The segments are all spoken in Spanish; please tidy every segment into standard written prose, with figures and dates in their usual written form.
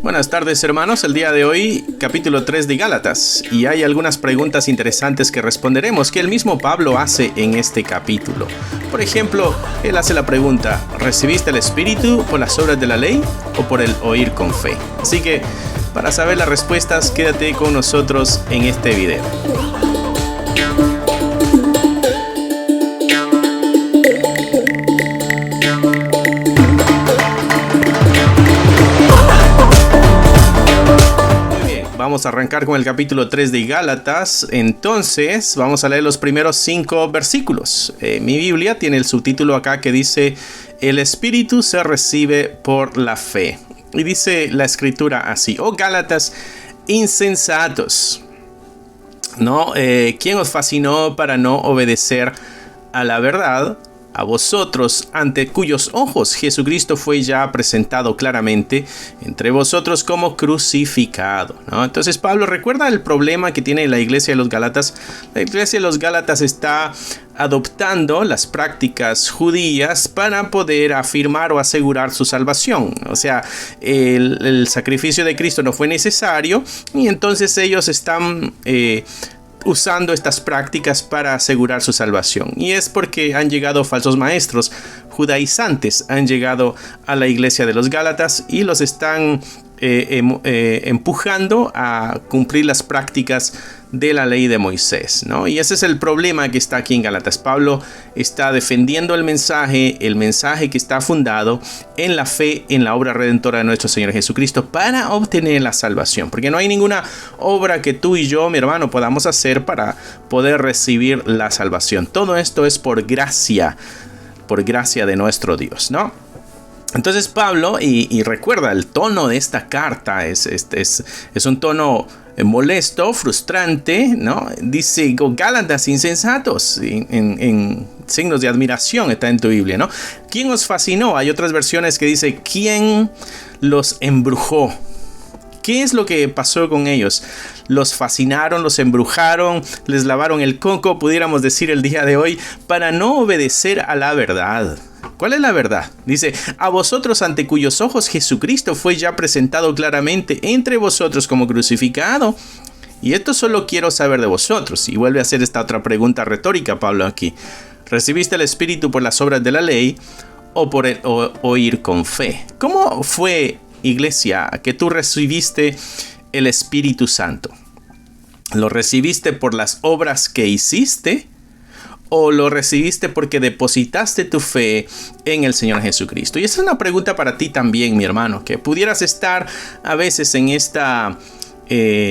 Buenas tardes, hermanos. El día de hoy, capítulo 3 de Gálatas. Y hay algunas preguntas interesantes que responderemos que el mismo Pablo hace en este capítulo. Por ejemplo, él hace la pregunta: ¿recibiste el Espíritu por las obras de la ley o por el oír con fe? Así que, para saber las respuestas, quédate con nosotros en este video. Vamos a arrancar con el capítulo 3 de Gálatas. Entonces, vamos a leer los primeros 5 versículos. Mi Biblia tiene el subtítulo acá que dice: el Espíritu se recibe por la fe. Y dice la escritura así: oh Gálatas insensatos, ¿no? ¿Quién os fascinó para no obedecer a la verdad? A vosotros, ante cuyos ojos Jesucristo fue ya presentado claramente entre vosotros como crucificado, ¿no? Entonces Pablo recuerda el problema que tiene la iglesia de los Gálatas. La iglesia de los Gálatas está adoptando las prácticas judías para poder afirmar o asegurar su salvación. O sea, el sacrificio de Cristo no fue necesario y entonces ellos están usando estas prácticas para asegurar su salvación. Y es porque han llegado falsos maestros judaizantes, han llegado a la iglesia de los Gálatas y los están empujando a cumplir las prácticas de la ley de Moisés, ¿no? Y ese es el problema que está aquí en Gálatas. Pablo está defendiendo el mensaje que está fundado en la fe en la obra redentora de nuestro Señor Jesucristo para obtener la salvación, porque no hay ninguna obra que tú y yo, mi hermano, podamos hacer para poder recibir la salvación. Todo esto es por gracia de nuestro Dios, ¿no? Entonces Pablo, y recuerda, el tono de esta carta es un tono molesto, frustrante, ¿no? Dice: Gálatas insensatos, en signos de admiración está en tu Biblia, ¿no? ¿Quién os fascinó? Hay otras versiones que dice: ¿quién los embrujó? ¿Qué es lo que pasó con ellos? Los fascinaron, los embrujaron, les lavaron el coco, pudiéramos decir el día de hoy, para no obedecer a la verdad. ¿Cuál es la verdad? Dice: a vosotros, ante cuyos ojos Jesucristo fue ya presentado claramente entre vosotros como crucificado. Y esto solo quiero saber de vosotros. Y vuelve a hacer esta otra pregunta retórica Pablo aquí: ¿recibiste el Espíritu por las obras de la ley o por el oír con fe? ¿Cómo fue, iglesia, que tú recibiste el Espíritu Santo? ¿Lo recibiste por las obras que hiciste? ¿O lo recibiste porque depositaste tu fe en el Señor Jesucristo? Y esa es una pregunta para ti también, mi hermano, que pudieras estar a veces en esta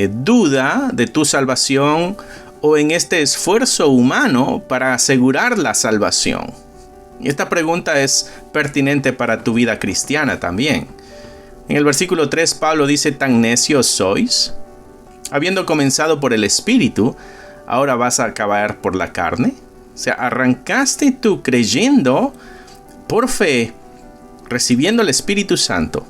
duda de tu salvación o en este esfuerzo humano para asegurar la salvación. Y esta pregunta es pertinente para tu vida cristiana también. En el versículo 3 Pablo dice: ¿tan necios sois? Habiendo comenzado por el Espíritu, ¿ahora vas a acabar por la carne? O sea, arrancaste tú creyendo por fe, recibiendo el Espíritu Santo,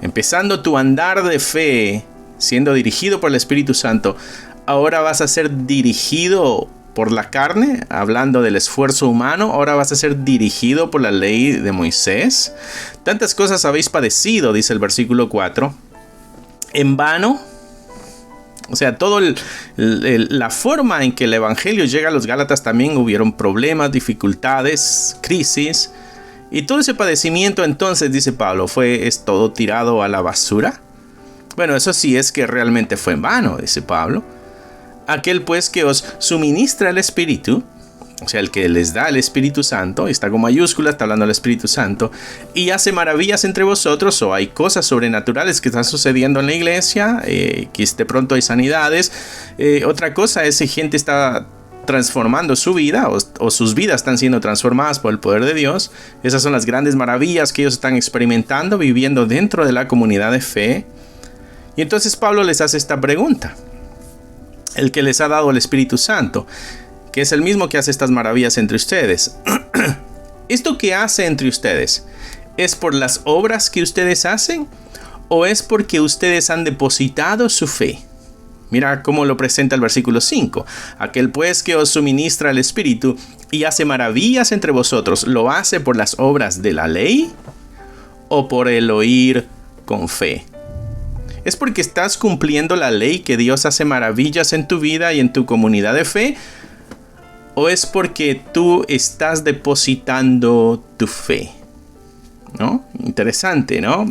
empezando tu andar de fe, siendo dirigido por el Espíritu Santo. Ahora vas a ser dirigido por la carne, hablando del esfuerzo humano. Ahora vas a ser dirigido por la ley de Moisés. Tantas cosas habéis padecido, dice el versículo 4, en vano. O sea, la forma en que el evangelio llega a los Gálatas también hubieron problemas, dificultades, crisis. Y todo ese padecimiento, entonces, dice Pablo, ¿es todo tirado a la basura? Bueno, eso sí es que realmente fue en vano, dice Pablo. Aquel pues que os suministra el Espíritu, o sea, el que les da el Espíritu Santo, está con mayúsculas, está hablando del Espíritu Santo, y hace maravillas entre vosotros, o hay cosas sobrenaturales que están sucediendo en la iglesia, que de pronto hay sanidades. Otra cosa es si gente está transformando su vida, o sus vidas están siendo transformadas por el poder de Dios. Esas son las grandes maravillas que ellos están experimentando, viviendo dentro de la comunidad de fe. Y entonces Pablo les hace esta pregunta: el que les ha dado el Espíritu Santo, que es el mismo que hace estas maravillas entre ustedes, ¿esto que hace entre ustedes es por las obras que ustedes hacen o es porque ustedes han depositado su fe? Mira cómo lo presenta el versículo 5. Aquel pues que os suministra el Espíritu y hace maravillas entre vosotros, ¿lo hace por las obras de la ley o por el oír con fe? ¿Es porque estás cumpliendo la ley que Dios hace maravillas en tu vida y en tu comunidad de fe? ¿O es porque tú estás depositando tu fe? ¿No? Interesante, ¿no?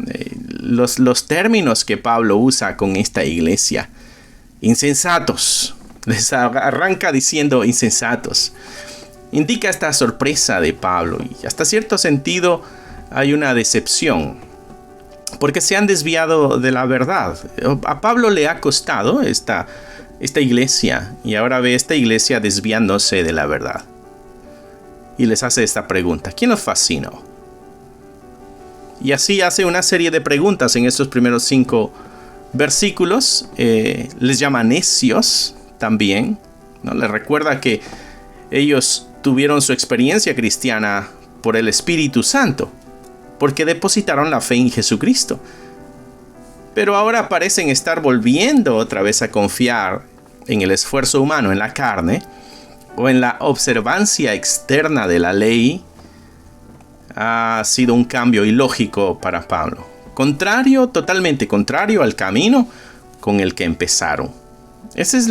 Los términos que Pablo usa con esta iglesia. Insensatos. Les arranca diciendo insensatos. Indica esta sorpresa de Pablo y hasta cierto sentido hay una decepción. Porque se han desviado de la verdad. A Pablo le ha costado esta iglesia y ahora ve esta iglesia desviándose de la verdad. Y les hace esta pregunta. ¿Quién los fascinó? Y así hace una serie de preguntas en estos primeros 5 versículos. Les llama necios también, ¿no? Les recuerda que ellos tuvieron su experiencia cristiana por el Espíritu Santo, porque depositaron la fe en Jesucristo. Pero ahora parecen estar volviendo otra vez a confiar en el esfuerzo humano, en la carne, o en la observancia externa de la ley. Ha sido un cambio ilógico para Pablo. Totalmente contrario al camino con el que empezaron. Ese es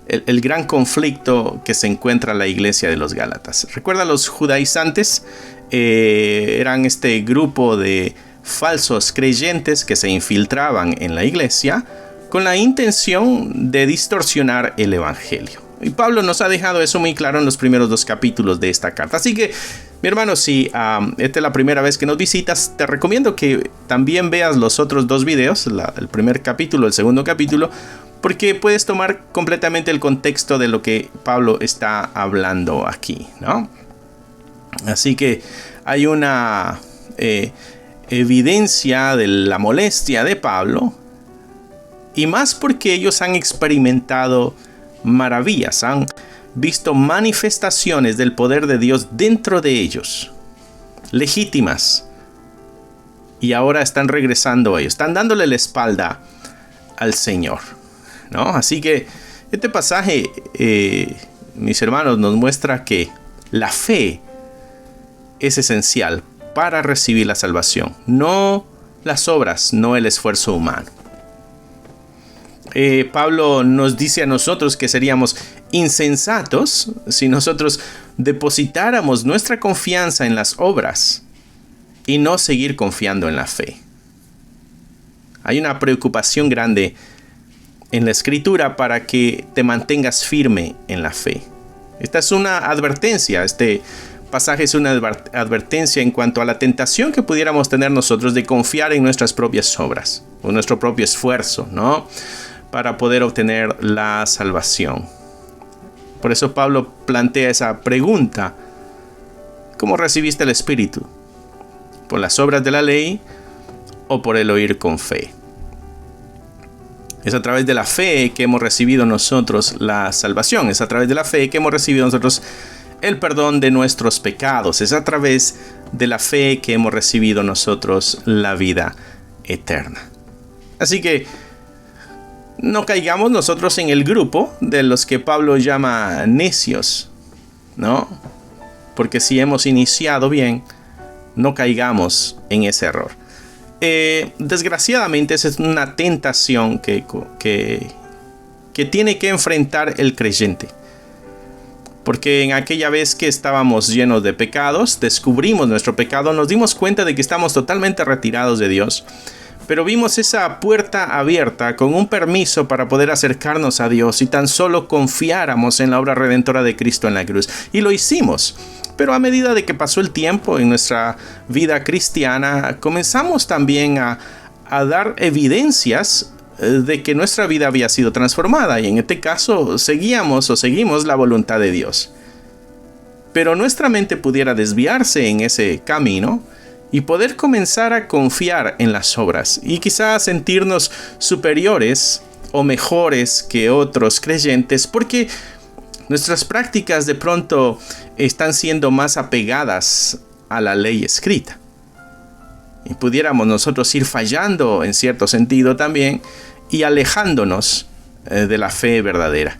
el gran conflicto que se encuentra la iglesia de los Gálatas. Recuerda, los judaizantes eran este grupo de falsos creyentes que se infiltraban en la iglesia con la intención de distorsionar el evangelio. Y Pablo nos ha dejado eso muy claro en los primeros 2 capítulos de esta carta. Así que, mi hermano, si esta es la primera vez que nos visitas, te recomiendo que también veas los otros 2 videos, el primer capítulo, el segundo capítulo, porque puedes tomar completamente el contexto de lo que Pablo está hablando aquí, ¿no? Así que hay una evidencia de la molestia de Pablo, y más porque ellos han experimentado maravillas, han visto manifestaciones del poder de Dios dentro de ellos, legítimas, y ahora están regresando a ellos, están dándole la espalda al Señor, ¿no? Así que este pasaje, mis hermanos, nos muestra que la fe es esencial para recibir la salvación, no las obras, no el esfuerzo humano. Pablo nos dice a nosotros que seríamos insensatos si nosotros depositáramos nuestra confianza en las obras y no seguir confiando en la fe. Hay una preocupación grande en la Escritura para que te mantengas firme en la fe. Esta es una advertencia, este pasaje es una advertencia en cuanto a la tentación que pudiéramos tener nosotros de confiar en nuestras propias obras o nuestro propio esfuerzo, ¿no?, para poder obtener la salvación. Por eso Pablo plantea esa pregunta: ¿cómo recibiste el Espíritu? ¿Por las obras de la ley o por el oír con fe? Es a través de la fe que hemos recibido nosotros la salvación. Es a través de la fe que hemos recibido nosotros el perdón de nuestros pecados. Es a través de la fe que hemos recibido nosotros la vida eterna. Así que no caigamos nosotros en el grupo de los que Pablo llama necios, ¿no? Porque si hemos iniciado bien, no caigamos en ese error. Desgraciadamente, esa es una tentación que tiene que enfrentar el creyente. Porque en aquella vez que estábamos llenos de pecados, descubrimos nuestro pecado, nos dimos cuenta de que estamos totalmente retirados de Dios. Pero vimos esa puerta abierta con un permiso para poder acercarnos a Dios y tan solo confiáramos en la obra redentora de Cristo en la cruz. Y lo hicimos. Pero a medida de que pasó el tiempo en nuestra vida cristiana, comenzamos también a dar evidencias de que nuestra vida había sido transformada. Y en este caso seguimos la voluntad de Dios. Pero nuestra mente pudiera desviarse en ese camino y poder comenzar a confiar en las obras y quizás sentirnos superiores o mejores que otros creyentes porque nuestras prácticas de pronto están siendo más apegadas a la ley escrita. Y pudiéramos nosotros ir fallando en cierto sentido también y alejándonos de la fe verdadera.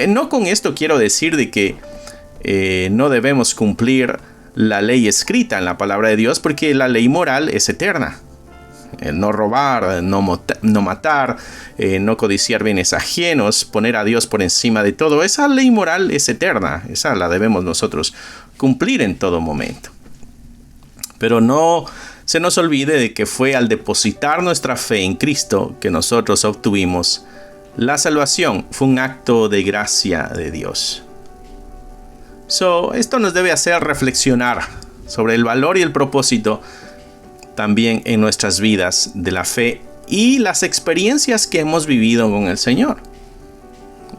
No con esto quiero decir de que no debemos cumplir la ley escrita en la palabra de Dios, porque la ley moral es eterna. no robar, no matar, no codiciar bienes ajenos, poner a Dios por encima de todo. Esa ley moral es eterna, esa la debemos nosotros cumplir en todo momento. Pero no se nos olvide de que fue al depositar nuestra fe en Cristo que nosotros obtuvimos la salvación. Fue un acto de gracia de Dios. Esto nos debe hacer reflexionar sobre el valor y el propósito también en nuestras vidas de la fe y las experiencias que hemos vivido con el Señor.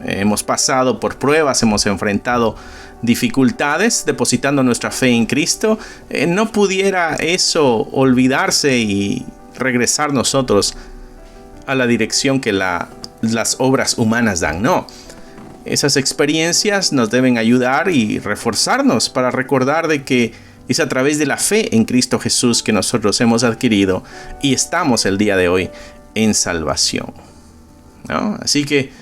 Hemos pasado por pruebas, hemos enfrentado dificultades depositando nuestra fe en Cristo. No pudiera eso olvidarse y regresar nosotros a la dirección que las obras humanas dan. No. Esas experiencias nos deben ayudar y reforzarnos para recordar de que es a través de la fe en Cristo Jesús que nosotros hemos adquirido y estamos el día de hoy en salvación, ¿no? Así que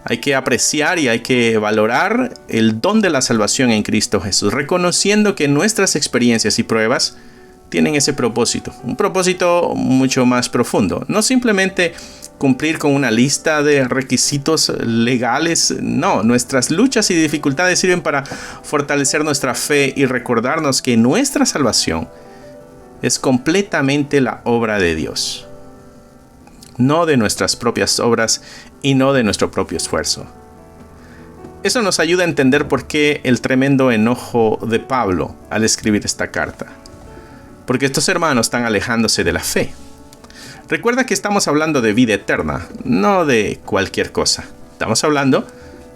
hay que apreciar y hay que valorar el don de la salvación en Cristo Jesús, reconociendo que nuestras experiencias y pruebas tienen ese propósito, un propósito mucho más profundo. No simplemente cumplir con una lista de requisitos legales. No, nuestras luchas y dificultades sirven para fortalecer nuestra fe y recordarnos que nuestra salvación es completamente la obra de Dios, no de nuestras propias obras y no de nuestro propio esfuerzo. Eso nos ayuda a entender por qué el tremendo enojo de Pablo al escribir esta carta, porque estos hermanos están alejándose de la fe. Recuerda que estamos hablando de vida eterna, no de cualquier cosa. Estamos hablando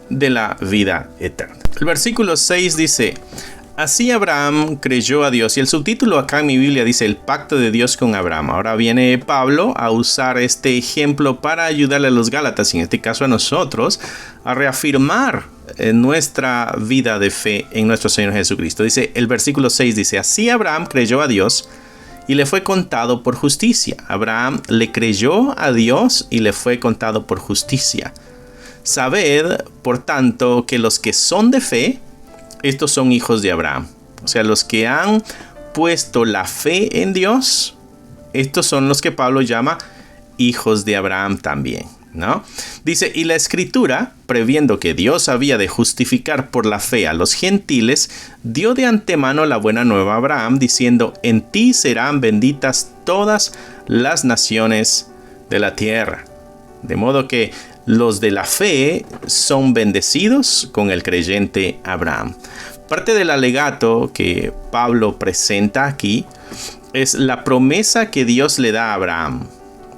de la vida eterna. El versículo 6 dice: así Abraham creyó a Dios. Y el subtítulo acá en mi Biblia dice: el pacto de Dios con Abraham. Ahora viene Pablo a usar este ejemplo para ayudarle a los Gálatas, y en este caso a nosotros, a reafirmar nuestra vida de fe en nuestro Señor Jesucristo. Dice, el versículo 6 dice: así Abraham creyó a Dios y le fue contado por justicia. Abraham le creyó a Dios y le fue contado por justicia. Sabed, por tanto, que los que son de fe, estos son hijos de Abraham. O sea, los que han puesto la fe en Dios, estos son los que Pablo llama hijos de Abraham también, ¿no? Dice, y la escritura, previendo que Dios había de justificar por la fe a los gentiles, dio de antemano la buena nueva a Abraham, diciendo, en ti serán benditas todas las naciones de la tierra. De modo que los de la fe son bendecidos con el creyente Abraham. Parte del alegato que Pablo presenta aquí es la promesa que Dios le da a Abraham,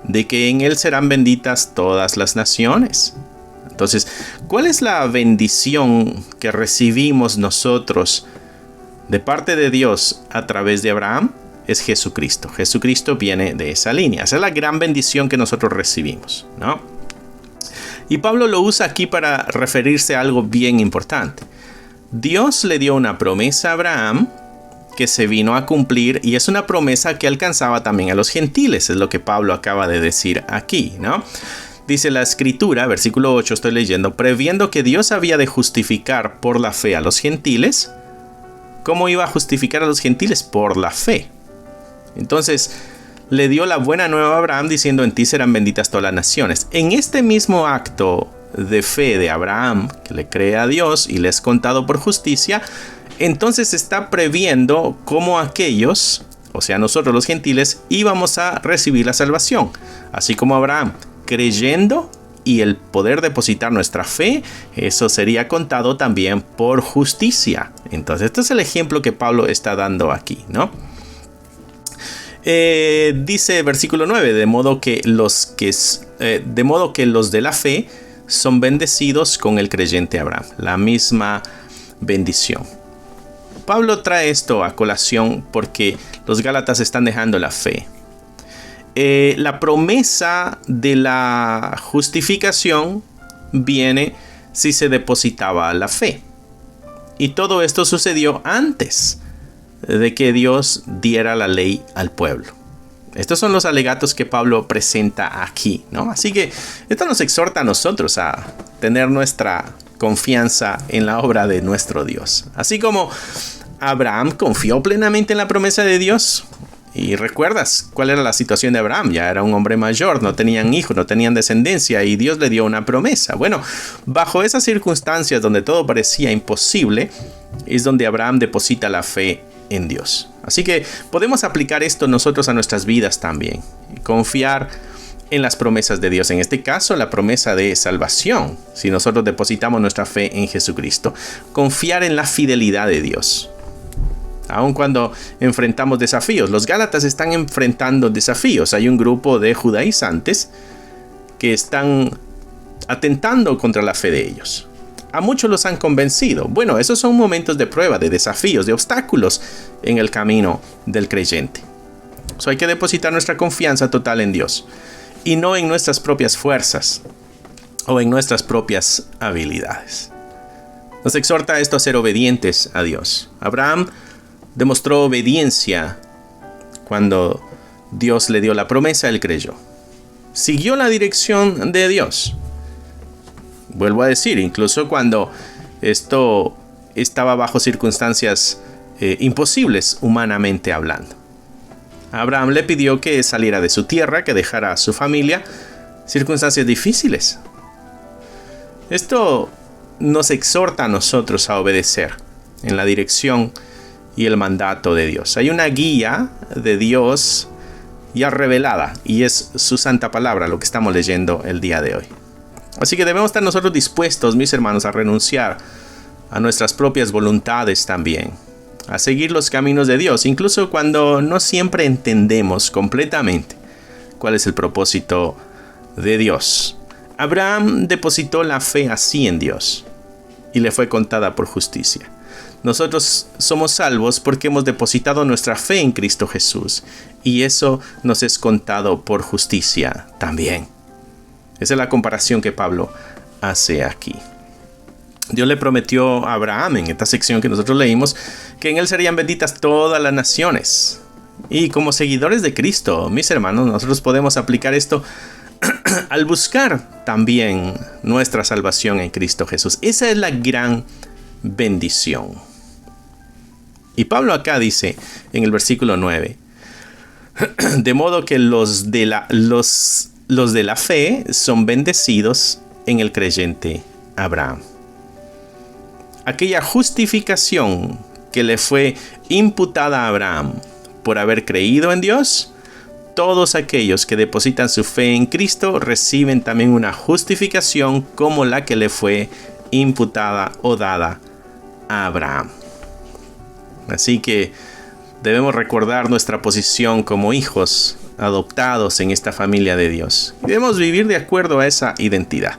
de que en él serán benditas todas las naciones. Entonces, ¿cuál es la bendición que recibimos nosotros de parte de Dios a través de Abraham? Es Jesucristo. Jesucristo viene de esa línea. Esa es la gran bendición que nosotros recibimos, ¿no? Y Pablo lo usa aquí para referirse a algo bien importante. Dios le dio una promesa a Abraham que se vino a cumplir, y es una promesa que alcanzaba también a los gentiles, es lo que Pablo acaba de decir aquí, ¿no? Dice la escritura, versículo 8, estoy leyendo, previendo que Dios había de justificar por la fe a los gentiles. ¿Cómo iba a justificar a los gentiles? Por la fe. Entonces, le dio la buena nueva a Abraham diciendo, en ti serán benditas todas las naciones. En este mismo acto de fe de Abraham, que le cree a Dios y le es contado por justicia, entonces está previendo cómo aquellos, o sea nosotros los gentiles, íbamos a recibir la salvación. Así como Abraham, creyendo y el poder depositar nuestra fe, eso sería contado también por justicia. Entonces este es el ejemplo que Pablo está dando aquí, ¿no? Dice versículo 9, de modo que los de la fe son bendecidos con el creyente Abraham. La misma bendición. Pablo trae esto a colación porque los Gálatas están dejando la fe. La promesa de la justificación viene si se depositaba la fe. Y todo esto sucedió antes de que Dios diera la ley al pueblo. Estos son los alegatos que Pablo presenta aquí, ¿no? Así que esto nos exhorta a nosotros a tener nuestra confianza en la obra de nuestro Dios. Así como Abraham confió plenamente en la promesa de Dios, Y recuerdas cuál era la situación de Abraham. Ya era un hombre mayor, no tenían hijos, no tenían descendencia y Dios le dio una promesa. Bueno, bajo esas circunstancias donde todo parecía imposible, es donde Abraham deposita la fe en Dios. Así que podemos aplicar esto nosotros a nuestras vidas también. Confiar en las promesas de Dios. En este caso, la promesa de salvación. Si nosotros depositamos nuestra fe en Jesucristo. Confiar en la fidelidad de Dios. Aun cuando enfrentamos desafíos. Los Gálatas están enfrentando desafíos. Hay un grupo de judaizantes que están atentando contra la fe de ellos. A muchos los han convencido. Bueno, esos son momentos de prueba, de desafíos, de obstáculos en el camino del creyente. Hay que depositar nuestra confianza total en Dios y no en nuestras propias fuerzas o en nuestras propias habilidades. Nos exhorta esto a ser obedientes a Dios. Abraham demostró obediencia cuando Dios le dio la promesa, él creyó. Siguió la dirección de Dios. Vuelvo a decir, incluso cuando esto estaba bajo circunstancias imposibles humanamente hablando. Abraham le pidió que saliera de su tierra, que dejara a su familia, circunstancias difíciles. Esto nos exhorta a nosotros a obedecer en la dirección y el mandato de Dios. Hay una guía de Dios ya revelada y es su santa palabra, lo que estamos leyendo el día de hoy. Así que debemos estar nosotros dispuestos, mis hermanos, a renunciar a nuestras propias voluntades también, a seguir los caminos de Dios, incluso cuando no siempre entendemos completamente cuál es el propósito de Dios. Abraham depositó la fe así en Dios y le fue contada por justicia. Nosotros somos salvos porque hemos depositado nuestra fe en Cristo Jesús y eso nos es contado por justicia también. Esa es la comparación que Pablo hace aquí. Dios le prometió a Abraham en esta sección que nosotros leímos que en él serían benditas todas las naciones. Y como seguidores de Cristo, mis hermanos, nosotros podemos aplicar esto al buscar también nuestra salvación en Cristo Jesús. Esa es la gran bendición. Y Pablo acá dice en el versículo 9, de modo que los de la fe son bendecidos en el creyente Abraham. Aquella justificación que le fue imputada a Abraham por haber creído en Dios, todos aquellos que depositan su fe en Cristo reciben también una justificación como la que le fue imputada o dada a Abraham. Así que debemos recordar nuestra posición como hijos adoptados en esta familia de Dios. Debemos vivir de acuerdo a esa identidad.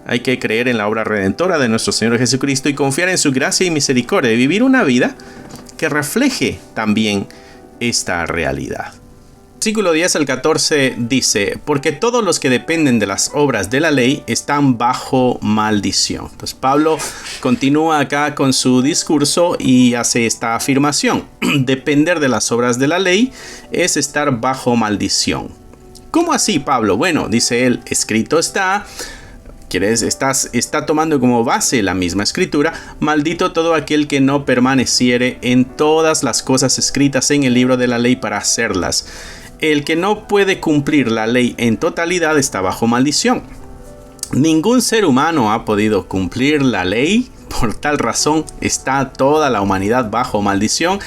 Hay que creer en la obra redentora de nuestro Señor Jesucristo y confiar en su gracia y misericordia y vivir una vida que refleje también esta realidad. Versículo 10 al 14 dice, porque todos los que dependen de las obras de la ley están bajo maldición. Entonces Pablo continúa acá con su discurso y hace esta afirmación. Depender de las obras de la ley es estar bajo maldición. ¿Cómo así, Pablo? Bueno, dice él, escrito está... Está tomando como base la misma escritura. Maldito todo aquel que no permaneciere en todas las cosas escritas en el libro de la ley para hacerlas. El que no puede cumplir la ley en totalidad está bajo maldición. Ningún ser humano ha podido cumplir la ley. Por tal razón está toda la humanidad bajo maldición.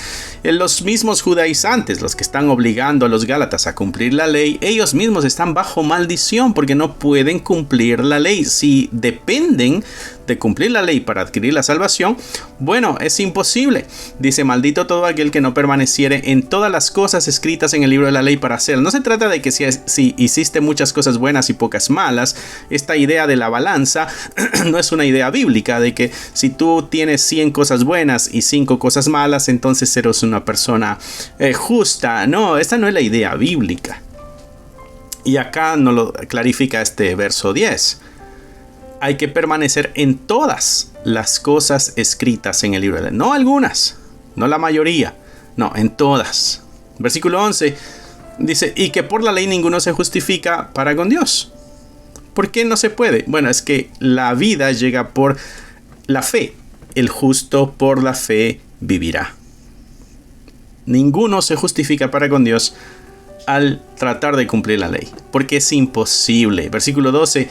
Los mismos judaizantes, los que están obligando a los gálatas a cumplir la ley, ellos mismos están bajo maldición porque no pueden cumplir la ley. Si dependen de cumplir la ley para adquirir la salvación, bueno, es imposible. Dice, maldito todo aquel que no permaneciere en todas las cosas escritas en el libro de la ley para hacer. No se trata de que si hiciste muchas cosas buenas y pocas malas. Esta idea de la balanza no es una idea bíblica de que si tú tienes 100 cosas buenas y 5 cosas malas, entonces eres una persona justa. No, esta no es la idea bíblica. Y acá nos lo clarifica este verso 10. Hay que permanecer en todas las cosas escritas en el libro de la ley. No algunas, no la mayoría, no, en todas. Versículo 11 dice, y que por la ley ninguno se justifica para con Dios. ¿Por qué no se puede? Bueno, es que la vida llega por la fe. El justo por la fe vivirá. Ninguno se justifica para con Dios al tratar de cumplir la ley, porque es imposible. Versículo 12,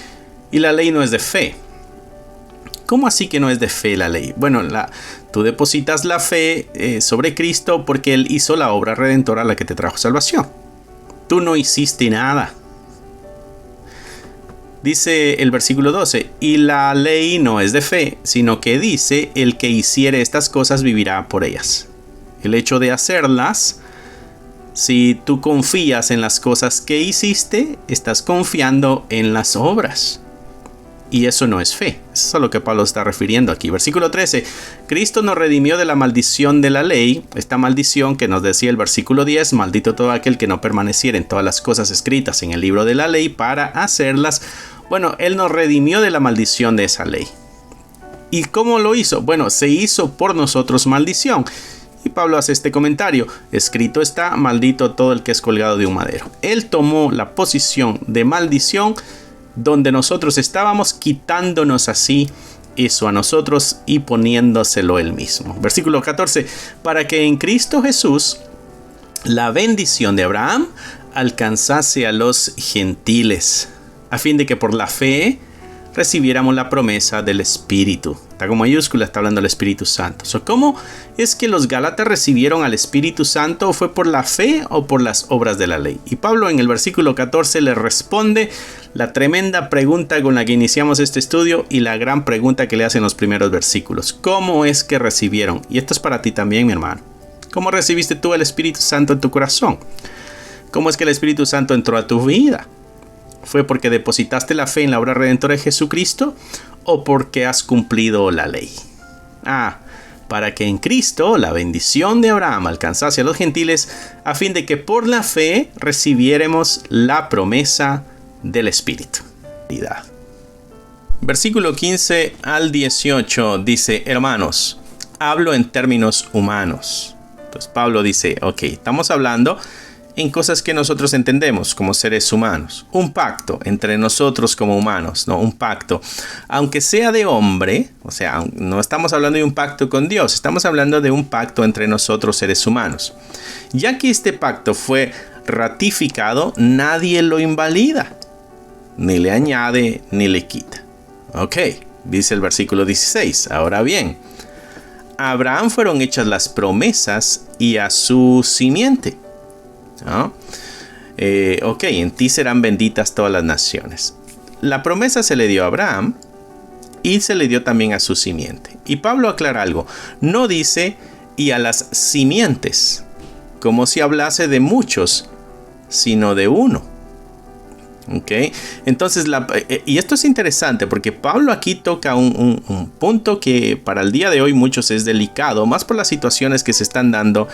y la ley no es de fe. ¿Cómo así que no es de fe la ley? Bueno, tú depositas la fe sobre Cristo porque Él hizo la obra redentora, la que te trajo salvación. Tú no hiciste nada. Dice el versículo 12, y la ley no es de fe, sino que dice, el que hiciere estas cosas vivirá por ellas. El hecho de hacerlas, si tú confías en las cosas que hiciste, estás confiando en las obras. Y eso no es fe. Eso es a lo que Pablo está refiriendo aquí. Versículo 13. Cristo nos redimió de la maldición de la ley. Esta maldición que nos decía el versículo 10. Maldito todo aquel que no permaneciera en todas las cosas escritas en el libro de la ley para hacerlas. Bueno, Él nos redimió de la maldición de esa ley. ¿Y cómo lo hizo? Bueno, se hizo por nosotros maldición. Y Pablo hace este comentario. Escrito está, maldito todo el que es colgado de un madero. Él tomó la posición de maldición donde nosotros estábamos, quitándonos así eso a nosotros y poniéndoselo él mismo. Versículo 14. Para que en Cristo Jesús la bendición de Abraham alcanzase a los gentiles, a fin de que por la fe recibiéramos la promesa del Espíritu. Está con mayúscula, está hablando del Espíritu Santo. ¿Cómo es que los Gálatas recibieron al Espíritu Santo? ¿Fue por la fe o por las obras de la ley? Y Pablo en el versículo 14 le responde la tremenda pregunta con la que iniciamos este estudio y la gran pregunta que le hacen los primeros versículos. ¿Cómo es que recibieron? Y esto es para ti también, mi hermano. ¿Cómo recibiste tú el Espíritu Santo en tu corazón? ¿Cómo es que el Espíritu Santo entró a tu vida? ¿Fue porque depositaste la fe en la obra redentora de Jesucristo o porque has cumplido la ley? Para que en Cristo la bendición de Abraham alcanzase a los gentiles, a fin de que por la fe recibiéramos la promesa del Espíritu. Versículo 15 al 18 dice, hermanos, hablo en términos humanos. Entonces Pablo dice, estamos hablando en cosas que nosotros entendemos como seres humanos. Un pacto entre nosotros como humanos, ¿no? Un pacto, aunque sea de hombre, o sea, no estamos hablando de un pacto con Dios, estamos hablando de un pacto entre nosotros seres humanos. Ya que este pacto fue ratificado, nadie lo invalida, ni le añade ni le quita. Dice el versículo 16. Ahora bien, a Abraham fueron hechas las promesas y a su simiente. ¿No? En ti serán benditas todas las naciones. La promesa se le dio a Abraham y se le dio también a su simiente. Y Pablo aclara algo. No dice y a las simientes, como si hablase de muchos, sino de uno. Entonces, y esto es interesante porque Pablo aquí toca un punto que para el día de hoy muchos es delicado, más por las situaciones que se están dando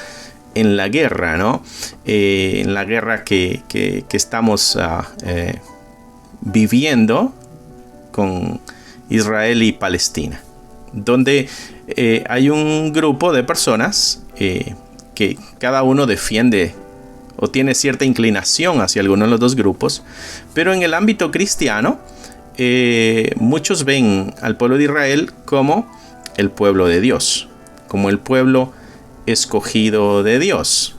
en la guerra, ¿no? En la guerra que estamos viviendo con Israel y Palestina, donde hay un grupo de personas que cada uno defiende o tiene cierta inclinación hacia alguno de los dos grupos, pero en el ámbito cristiano muchos ven al pueblo de Israel como el pueblo de Dios, como el pueblo escogido de Dios,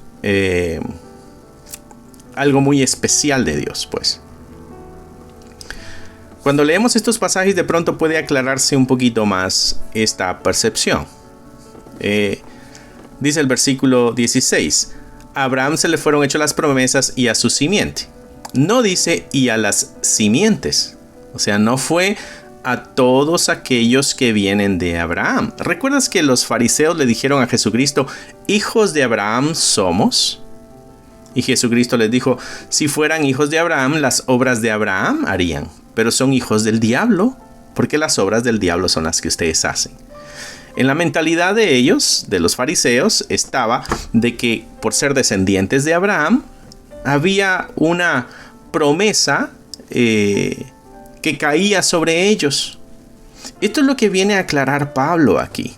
algo muy especial de Dios, pues. Cuando leemos estos pasajes de pronto puede aclararse un poquito más esta percepción. Dice el versículo 16, a Abraham se le fueron hechas las promesas y a su simiente. No dice y a las simientes, o sea, no fue a todos aquellos que vienen de Abraham. ¿Recuerdas que los fariseos le dijeron a Jesucristo, hijos de Abraham somos? Y Jesucristo les dijo, si fueran hijos de Abraham, las obras de Abraham harían, pero son hijos del diablo, porque las obras del diablo son las que ustedes hacen. En la mentalidad de ellos, de los fariseos, estaba de que por ser descendientes de Abraham, había una promesa que caía sobre ellos. Esto es lo que viene a aclarar Pablo aquí.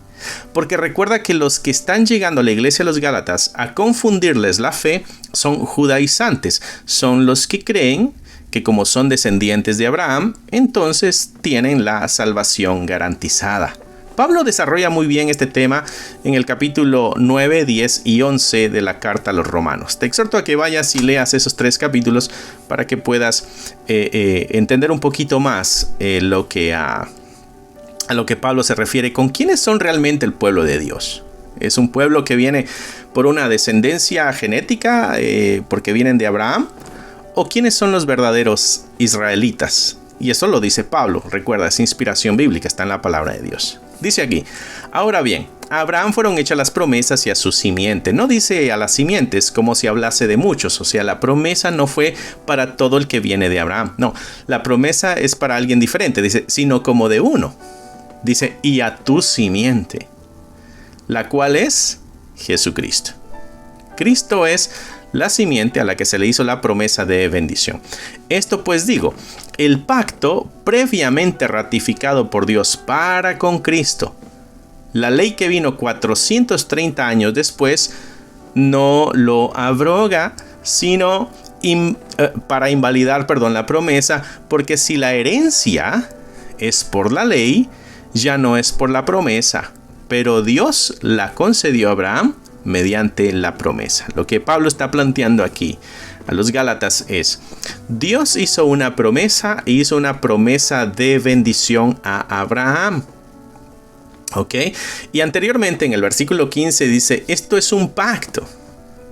Porque recuerda que los que están llegando a la iglesia de los Gálatas a confundirles la fe son judaizantes. Son los que creen que como son descendientes de Abraham, entonces tienen la salvación garantizada. Pablo desarrolla muy bien este tema en el capítulo 9, 10 y 11 de la carta a los Romanos. Te exhorto a que vayas y leas esos 3 capítulos para que puedas entender un poquito más a lo que Pablo se refiere con quiénes son realmente el pueblo de Dios. ¿Es un pueblo que viene por una descendencia genética, porque vienen de Abraham? ¿O quiénes son los verdaderos israelitas? Y eso lo dice Pablo. Recuerda, es inspiración bíblica, está en la palabra de Dios. Dice aquí: ahora bien, a Abraham fueron hechas las promesas y a su simiente. No dice a las simientes como si hablase de muchos. O sea, la promesa no fue para todo el que viene de Abraham. No, la promesa es para alguien diferente. Dice, sino como de uno. Dice, y a tu simiente, la cual es Jesucristo. Cristo es la simiente a la que se le hizo la promesa de bendición. Esto pues digo, el pacto previamente ratificado por Dios para con Cristo, la ley que vino 430 años después, no lo abroga, sino para invalidar, la promesa, porque si la herencia es por la ley, ya no es por la promesa, pero Dios la concedió a Abraham mediante la promesa. Lo que Pablo está planteando aquí a los Gálatas es: Dios hizo una promesa e hizo una promesa de bendición a Abraham. ¿Ok? Y anteriormente en el versículo 15 dice, esto es un pacto.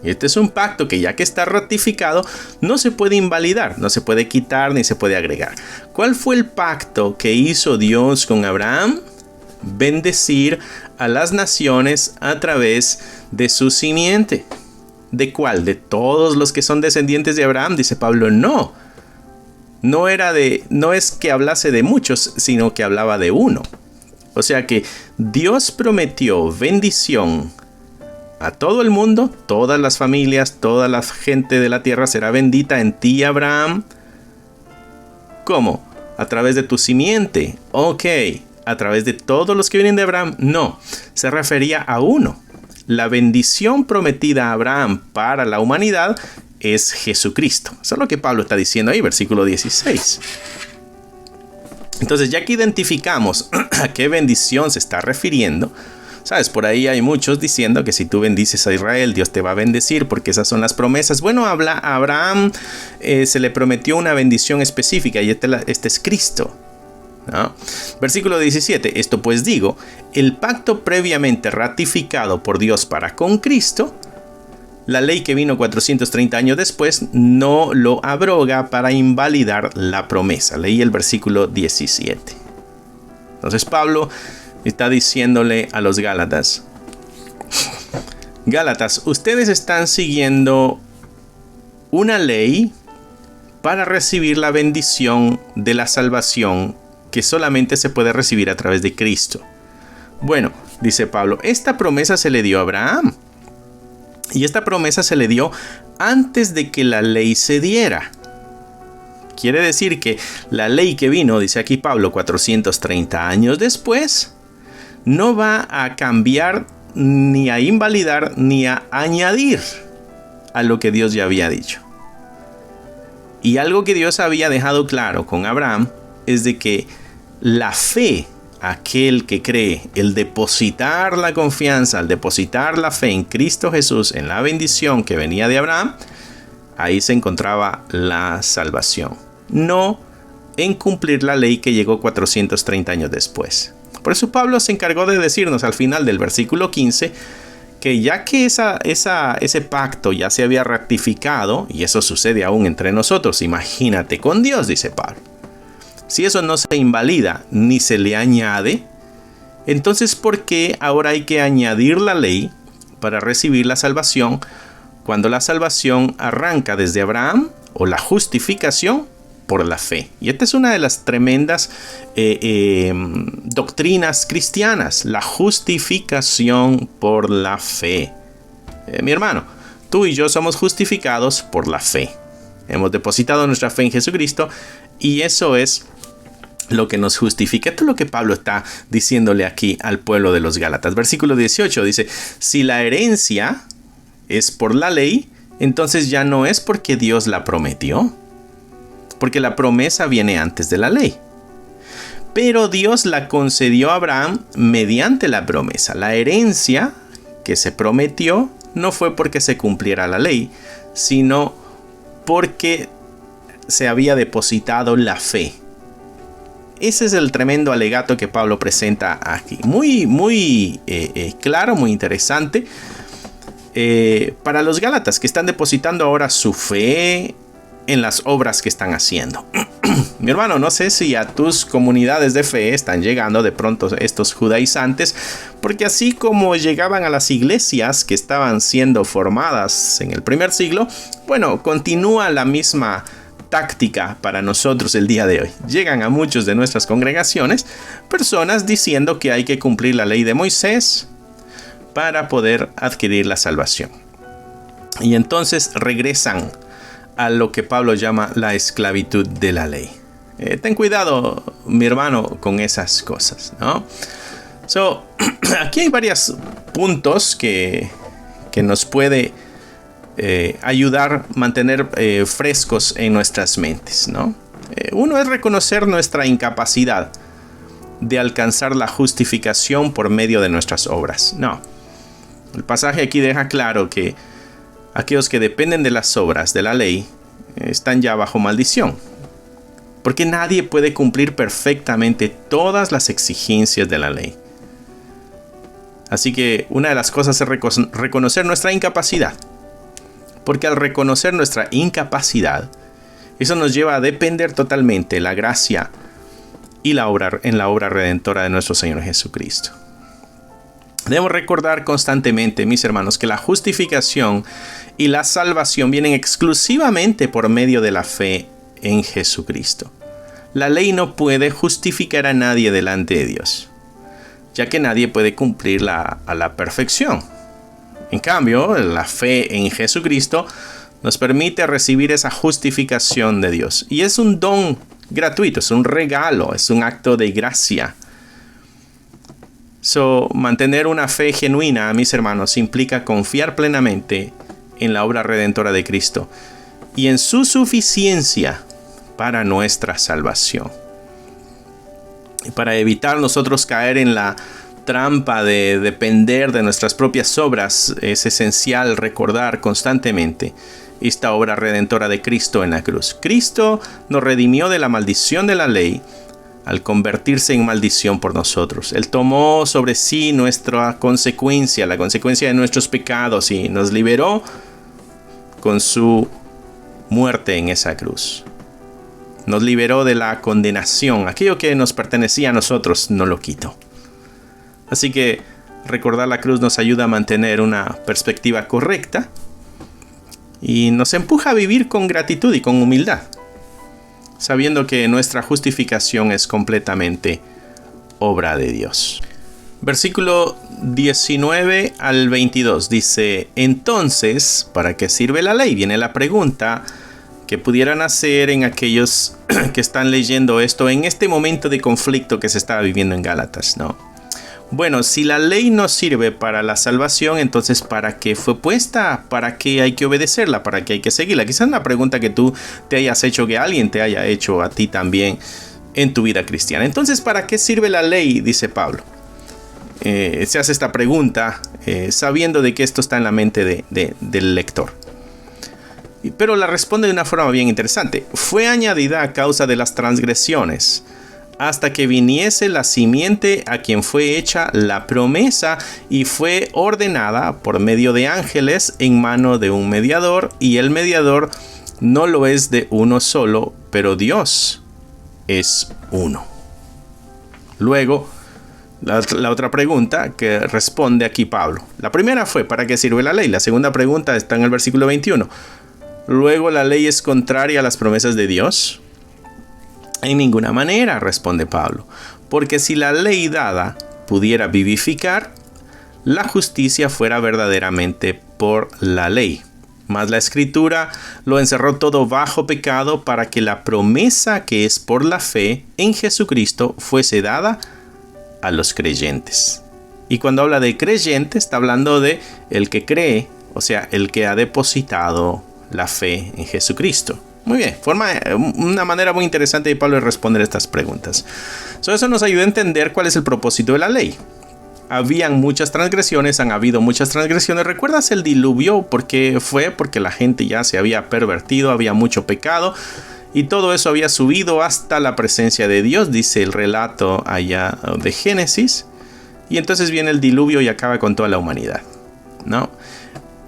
Y este es un pacto que ya que está ratificado, no se puede invalidar, no se puede quitar ni se puede agregar. ¿Cuál fue el pacto que hizo Dios con Abraham? Bendecir a las naciones a través de su simiente. ¿De cuál? ¿De todos los que son descendientes de Abraham? Dice Pablo, no. No es que hablase de muchos, sino que hablaba de uno. O sea que Dios prometió bendición a todo el mundo, todas las familias, toda la gente de la tierra será bendita en ti, Abraham. ¿Cómo? A través de tu simiente. Ok. ¿A través de todos los que vienen de Abraham? No, se refería a uno. La bendición prometida a Abraham para la humanidad es Jesucristo. Eso es lo que Pablo está diciendo ahí, versículo 16. Entonces, ya que identificamos a qué bendición se está refiriendo, ¿sabes? Por ahí hay muchos diciendo que si tú bendices a Israel, Dios te va a bendecir porque esas son las promesas. Bueno, a Abraham se le prometió una bendición específica y este es Cristo, ¿no? Versículo 17. Esto pues digo, el pacto previamente ratificado por Dios para con Cristo, la ley que vino 430 años después, no lo abroga para invalidar la promesa. Leí el versículo 17. Entonces Pablo está diciéndole a los Gálatas: Gálatas, ustedes están siguiendo una ley para recibir la bendición de la salvación que solamente se puede recibir a través de Cristo. Bueno, dice Pablo, esta promesa se le dio a Abraham. Y esta promesa se le dio antes de que la ley se diera. Quiere decir que la ley que vino, dice aquí Pablo, 430 años después, no va a cambiar, ni a invalidar, ni a añadir a lo que Dios ya había dicho. Y algo que Dios había dejado claro con Abraham es de que la fe, aquel que cree, el depositar la confianza, el depositar la fe en Cristo Jesús, en la bendición que venía de Abraham, ahí se encontraba la salvación. No en cumplir la ley que llegó 430 años después. Por eso Pablo se encargó de decirnos al final del versículo 15 que ya que ese pacto ya se había ratificado, y eso sucede aún entre nosotros, imagínate con Dios, dice Pablo. Si eso no se invalida ni se le añade, entonces ¿por qué ahora hay que añadir la ley para recibir la salvación cuando la salvación arranca desde Abraham, o la justificación por la fe? Y esta es una de las tremendas doctrinas cristianas, la justificación por la fe. Mi hermano, tú y yo somos justificados por la fe. Hemos depositado nuestra fe en Jesucristo y eso es lo que nos justifica. Esto es lo que Pablo está diciéndole aquí al pueblo de los Gálatas. Versículo 18 dice, si la herencia es por la ley, entonces ya no es porque Dios la prometió, porque la promesa viene antes de la ley. pero Dios la concedió a Abraham mediante la promesa. La herencia que se prometió no fue porque se cumpliera la ley, sino porque se había depositado la fe. Ese es el tremendo alegato que Pablo presenta aquí. Muy claro, muy interesante. Para los gálatas que están depositando ahora su fe en las obras que están haciendo. Mi hermano, no sé si a tus comunidades de fe están llegando de pronto estos judaizantes, porque así como llegaban a las iglesias que estaban siendo formadas en el primer siglo, bueno, continúa la misma táctica para nosotros el día de hoy. Llegan a muchos de nuestras congregaciones personas diciendo que hay que cumplir la ley de Moisés para poder adquirir la salvación. Y entonces regresan a lo que Pablo llama la esclavitud de la ley. Ten cuidado, mi hermano, con esas cosas, ¿no? Aquí hay varios puntos que nos puede ayudar a mantener frescos en nuestras mentes, ¿no? Uno es reconocer nuestra incapacidad de alcanzar la justificación por medio de nuestras obras. No. El pasaje aquí deja claro que aquellos que dependen de las obras de la ley están ya bajo maldición, porque nadie puede cumplir perfectamente todas las exigencias de la ley. Así que una de las cosas es reconocer nuestra incapacidad, porque al reconocer nuestra incapacidad, eso nos lleva a depender totalmente de la gracia y la obra redentora de nuestro Señor Jesucristo. Debemos recordar constantemente, mis hermanos, que la justificación y la salvación vienen exclusivamente por medio de la fe en Jesucristo. La ley no puede justificar a nadie delante de Dios, ya que nadie puede cumplirla a la perfección. En cambio, la fe en Jesucristo nos permite recibir esa justificación de Dios. Y es un don gratuito, es un regalo, es un acto de gracia. Mantener una fe genuina, mis hermanos, implica confiar plenamente en la obra redentora de Cristo y en su suficiencia para nuestra salvación. Y para evitar nosotros caer en la trampa de depender de nuestras propias obras, es esencial recordar constantemente esta obra redentora de Cristo en la cruz. Cristo nos redimió de la maldición de la ley al convertirse en maldición por nosotros. Él tomó sobre sí nuestra consecuencia, la consecuencia de nuestros pecados, y nos liberó con su muerte en esa cruz. Nos liberó de la condenación. Aquello que nos pertenecía a nosotros nos lo quitó. Así que recordar la cruz nos ayuda a mantener una perspectiva correcta y nos empuja a vivir con gratitud y con humildad, sabiendo que nuestra justificación es completamente obra de Dios. Versículo 19 al 22 dice: entonces, ¿para qué sirve la ley? Viene la pregunta que pudieran hacer en aquellos que están leyendo esto en este momento de conflicto que se estaba viviendo en Gálatas, ¿no? Bueno, si la ley no sirve para la salvación, entonces ¿para qué fue puesta? ¿Para qué hay que obedecerla? ¿Para qué hay que seguirla? Quizás una pregunta que tú te hayas hecho, que alguien te haya hecho a ti también en tu vida cristiana. Entonces, ¿para qué sirve la ley? Dice Pablo. Se hace esta pregunta sabiendo de que esto está en la mente del lector. Pero la responde de una forma bien interesante. Fue añadida a causa de las transgresiones, hasta que viniese la simiente a quien fue hecha la promesa, y fue ordenada por medio de ángeles en mano de un mediador, y el mediador no lo es de uno solo, pero Dios es uno. Luego, la otra pregunta que responde aquí Pablo. La primera fue: ¿para qué sirve la ley? La segunda pregunta está en el versículo 21. Luego, ¿la ley es contraria a las promesas de Dios? En ninguna manera, responde Pablo, porque si la ley dada pudiera vivificar, la justicia fuera verdaderamente por la ley. Mas la Escritura lo encerró todo bajo pecado, para que la promesa que es por la fe en Jesucristo fuese dada a los creyentes. Y cuando habla de creyente, está hablando de el que cree, o sea, el que ha depositado la fe en Jesucristo. Muy bien, una manera muy interesante de Pablo de responder estas preguntas. Eso nos ayuda a entender cuál es el propósito de la ley. Habían muchas transgresiones, han habido muchas transgresiones. ¿Recuerdas el diluvio? ¿Por qué fue? Porque la gente ya se había pervertido, había mucho pecado y todo eso había subido hasta la presencia de Dios, dice el relato allá de Génesis. Y entonces viene el diluvio y acaba con toda la humanidad, ¿no?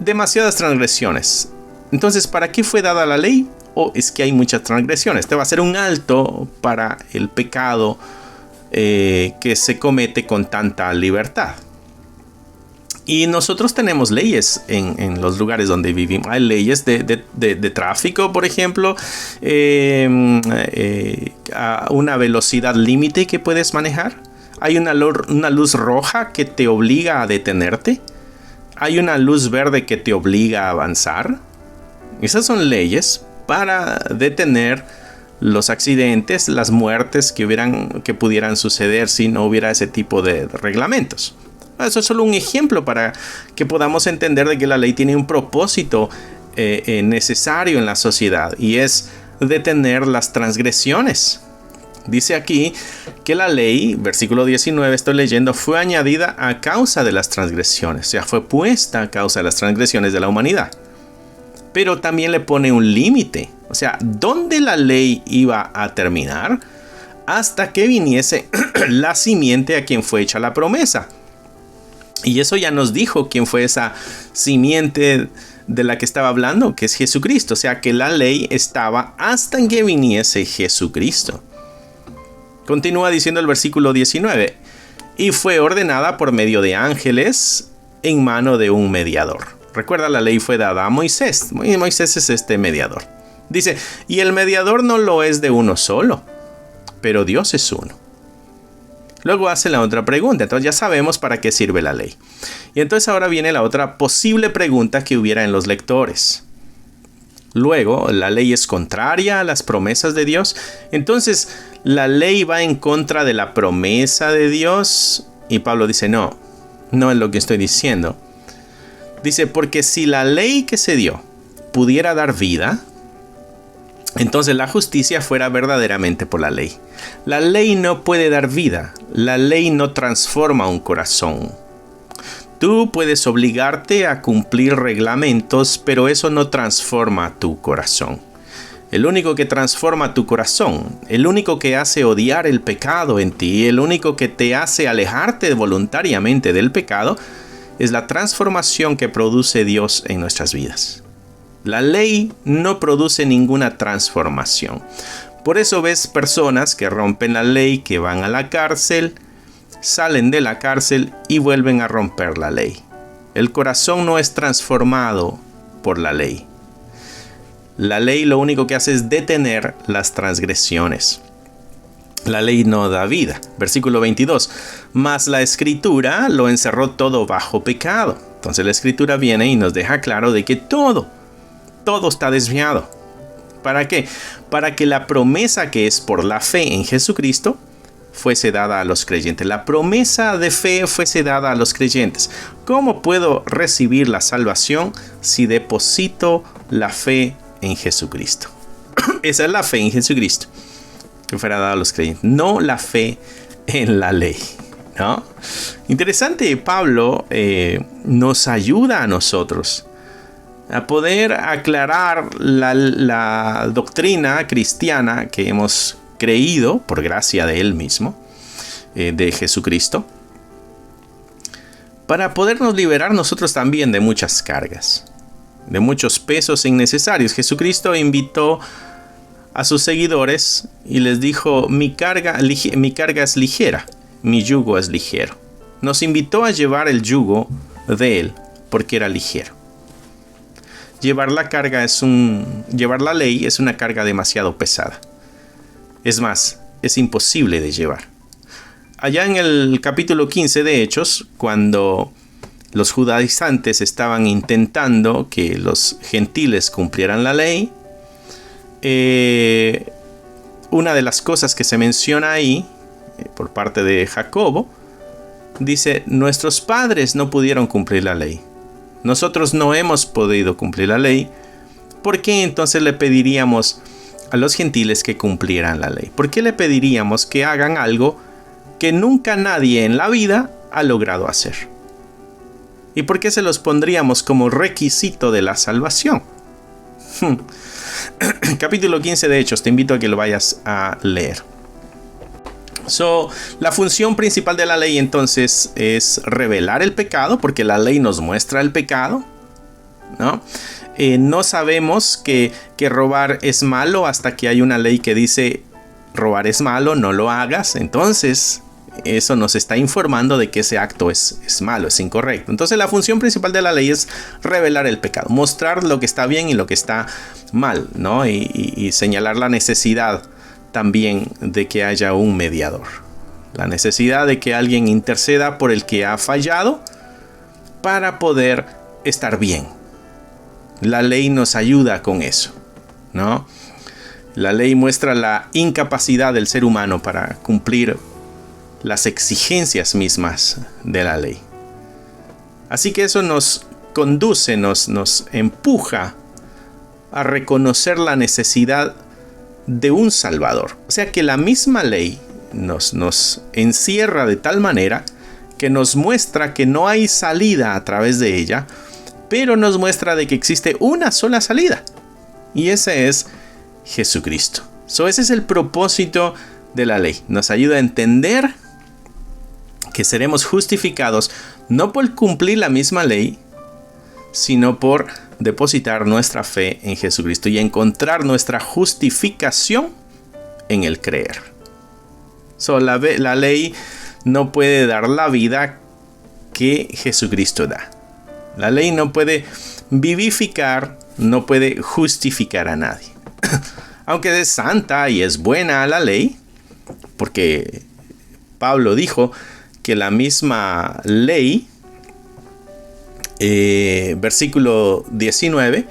Demasiadas transgresiones. Entonces, ¿para qué fue dada la ley? Es que hay muchas transgresiones. Te va a ser un alto para el pecado que se comete con tanta libertad. Y nosotros tenemos leyes en los lugares donde vivimos. Hay leyes de tráfico, por ejemplo, a una velocidad límite que puedes manejar. Hay una luz roja que te obliga a detenerte. Hay una luz verde que te obliga a avanzar. Esas son leyes para detener los accidentes, las muertes que pudieran suceder si no hubiera ese tipo de reglamentos. Eso es solo un ejemplo para que podamos entender de que la ley tiene un propósito necesario en la sociedad, y es detener las transgresiones. Dice aquí que la ley, versículo 19, estoy leyendo, fue añadida a causa de las transgresiones, o sea, fue puesta a causa de las transgresiones de la humanidad. Pero también le pone un límite. O sea, ¿dónde la ley iba a terminar? Hasta que viniese la simiente a quien fue hecha la promesa. Y eso ya nos dijo quién fue esa simiente de la que estaba hablando, que es Jesucristo. O sea, que la ley estaba hasta que viniese Jesucristo. Continúa diciendo el versículo 19. Y fue ordenada por medio de ángeles en mano de un mediador. Recuerda, la ley fue dada a Moisés. Moisés es este mediador. Dice, y el mediador no lo es de uno solo, pero Dios es uno. Luego hace la otra pregunta. Entonces ya sabemos para qué sirve la ley. Y entonces ahora viene la otra posible pregunta que hubiera en los lectores. Luego, ¿la ley es contraria a las promesas de Dios? Entonces, ¿la ley va en contra de la promesa de Dios? Y Pablo dice, no es lo que estoy diciendo. Dice, porque si la ley que se dio pudiera dar vida, entonces la justicia fuera verdaderamente por la ley. La ley no puede dar vida. La ley no transforma un corazón. Tú puedes obligarte a cumplir reglamentos, pero eso no transforma tu corazón. El único que transforma tu corazón, el único que hace odiar el pecado en ti, el único que te hace alejarte voluntariamente del pecado, es la transformación que produce Dios en nuestras vidas. La ley no produce ninguna transformación. Por eso ves personas que rompen la ley, que van a la cárcel, salen de la cárcel y vuelven a romper la ley. El corazón no es transformado por la ley. La ley lo único que hace es detener las transgresiones. La ley no da vida. Versículo 22. Mas la escritura lo encerró todo bajo pecado. Entonces la escritura viene y nos deja claro de que todo está desviado. ¿Para qué? Para que la promesa que es por la fe en Jesucristo fuese dada a los creyentes. La promesa de fe fuese dada a los creyentes. ¿Cómo puedo recibir la salvación si deposito la fe en Jesucristo? Esa es la fe en Jesucristo que fuera dada a los creyentes, no la fe en la ley, ¿no? Interesante, Pablo nos ayuda a nosotros a poder aclarar la doctrina cristiana que hemos creído por gracia de Él mismo, de Jesucristo, para podernos liberar nosotros también de muchas cargas, de muchos pesos innecesarios. Jesucristo invitó a sus seguidores y les dijo, mi carga es ligera, mi yugo es ligero. Nos invitó a llevar el yugo de Él porque era ligero. Llevar la ley es una carga demasiado pesada. Es más, es imposible de llevar. Allá en el capítulo 15 de Hechos, cuando los judaizantes estaban intentando que los gentiles cumplieran la ley, una de las cosas que se menciona ahí, por parte de Jacobo, dice, nuestros padres no pudieron cumplir la ley. Nosotros no hemos podido cumplir la ley ¿por qué entonces le pediríamos a los gentiles que cumplieran la ley? ¿Por qué le pediríamos que hagan algo que nunca nadie en la vida ha logrado hacer? ¿Y por qué se los pondríamos como requisito de la salvación? Capítulo 15 de Hechos, te invito a que lo vayas a leer. La función principal de la ley entonces es revelar el pecado, porque la ley nos muestra el pecado, ¿no? No sabemos que robar es malo hasta que hay una ley que dice robar es malo, no lo hagas. Entonces eso nos está informando de que ese acto es malo, es incorrecto. Entonces la función principal de la ley es revelar el pecado, mostrar lo que está bien y lo que está mal, ¿no? Y señalar la necesidad también de que haya un mediador, la necesidad de que alguien interceda por el que ha fallado para poder estar bien. La ley nos ayuda con eso, ¿no? La ley muestra la incapacidad del ser humano para cumplir las exigencias mismas de la ley. Así que eso nos conduce, nos empuja a reconocer la necesidad de un Salvador. O sea que la misma ley nos encierra de tal manera que nos muestra que no hay salida a través de ella, pero nos muestra de que existe una sola salida, y ese es Jesucristo. Ese es el propósito de la ley. Nos ayuda a entender que seremos justificados no por cumplir la misma ley, sino por depositar nuestra fe en Jesucristo y encontrar nuestra justificación en el creer. La ley no puede dar la vida que Jesucristo da. La ley no puede vivificar, no puede justificar a nadie. Aunque es santa y es buena la ley, porque Pablo dijo que la misma ley, versículo 19,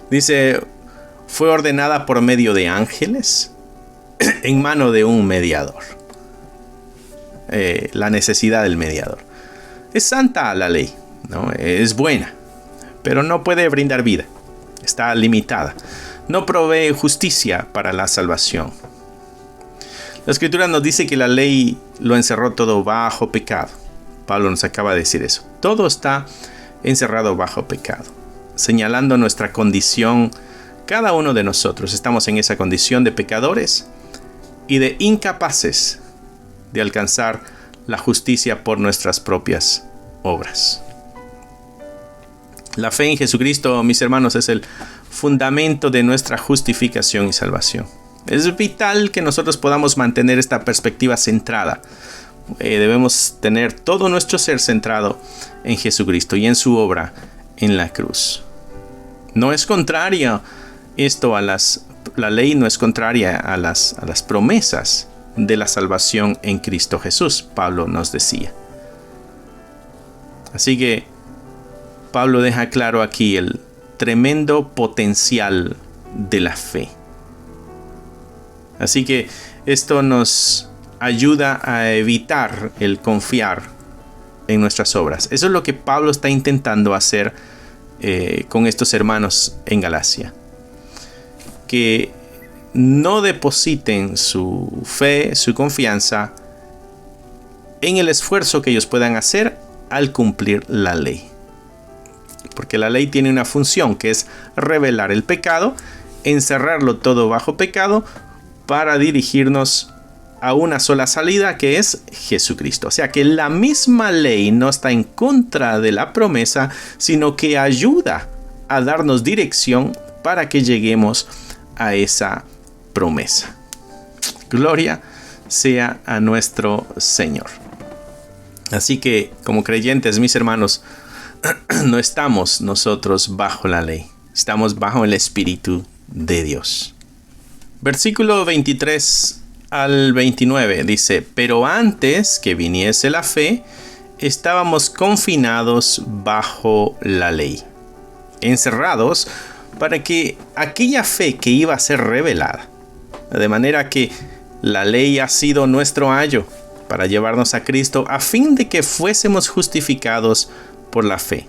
dice, fue ordenada por medio de ángeles en mano de un mediador. La necesidad del mediador. Es santa la ley, ¿no? Es buena, pero no puede brindar vida. Está limitada. No provee justicia para la salvación. La Escritura nos dice que la ley lo encerró todo bajo pecado. Pablo nos acaba de decir eso. Todo está encerrado bajo pecado, señalando nuestra condición. Cada uno de nosotros estamos en esa condición de pecadores y de incapaces de alcanzar la justicia por nuestras propias obras. La fe en Jesucristo, mis hermanos, es el fundamento de nuestra justificación y salvación. Es vital que nosotros podamos mantener esta perspectiva centrada. Debemos tener todo nuestro ser centrado en Jesucristo y en su obra en la cruz. No es contrario esto a la ley, no es contraria a las promesas de la salvación en Cristo Jesús, Pablo nos decía. Así que Pablo deja claro aquí el tremendo potencial de la fe. Así que esto nos ayuda a evitar el confiar en nuestras obras. Eso es lo que Pablo está intentando hacer con estos hermanos en Galacia. Que no depositen su fe, su confianza en el esfuerzo que ellos puedan hacer al cumplir la ley. Porque la ley tiene una función que es revelar el pecado, encerrarlo todo bajo pecado, para dirigirnos a una sola salida, que es Jesucristo. O sea que la misma ley no está en contra de la promesa, sino que ayuda a darnos dirección para que lleguemos a esa promesa. Gloria sea a nuestro Señor. Así que, como creyentes, mis hermanos, no estamos nosotros bajo la ley, estamos bajo el Espíritu de Dios. Versículo 23 al 29 dice: pero antes que viniese la fe, estábamos confinados bajo la ley, encerrados para que aquella fe que iba a ser revelada, de manera que la ley ha sido nuestro ayo para llevarnos a Cristo, a fin de que fuésemos justificados por la fe.